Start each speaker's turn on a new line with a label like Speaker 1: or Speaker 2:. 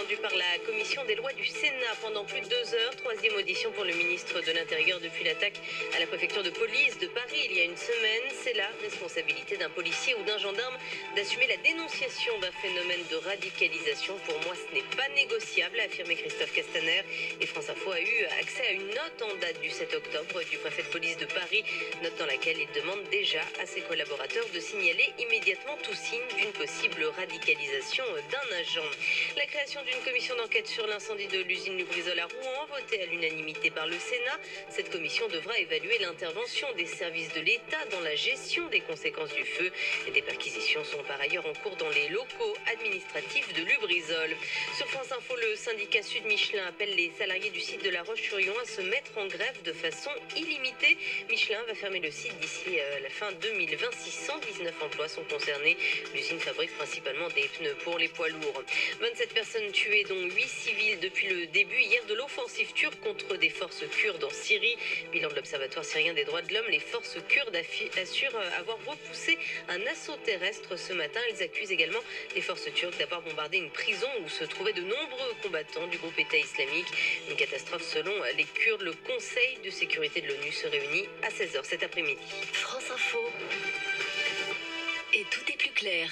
Speaker 1: entendu par la commission des lois du Sénat pendant plus de 2 heures. Troisième audition pour le ministre de l'Intérieur depuis l'attaque à la préfecture de police de Paris il y a une semaine. C'est la responsabilité d'un policier ou d'un gendarme d'assumer la dénonciation d'un phénomène de radicalisation. Pour moi, ce n'est pas négociable, a affirmé Christophe Castaner. Et France Info a eu accès à une note en date du 7 octobre du préfet de police de Paris, note dans laquelle il demande déjà à ses collaborateurs de signaler immédiatement tout signe d'une possible radicalisation d'un agent. La création d'une commission d'enquête sur l'incendie de l'usine Lubrizol à Rouen, votée à l'unanimité par le Sénat. Cette commission devra évaluer l'intervention des services de l'État dans la gestion des conséquences du feu. Et des perquisitions sont par ailleurs en cours dans les locaux administratifs de Lubrizol. Sur France Info, le syndicat Sud Michelin appelle les salariés du site de La Roche-sur-Yon à se mettre en grève de façon illimitée. Michelin va fermer le site d'ici la fin 2020. 619 emplois sont concernés. L'usine fabrique principalement des pneus pour les poids lourds. 27 personnes tuées, dont 8 civils depuis le début hier de l'offensive turque contre des forces kurdes en Syrie. Bilan de l'Observatoire syrien des droits de l'homme, les forces kurdes assurent avoir repoussé un assaut terrestre ce matin. Elles accusent également les forces turques d'avoir bombardé une prison où se trouvaient de nombreux combattants du groupe État islamique. Une catastrophe selon les Kurdes. Le Conseil de sécurité de l'ONU se réunit à 16h cet après-midi.
Speaker 2: France Info. Et tout est plus clair.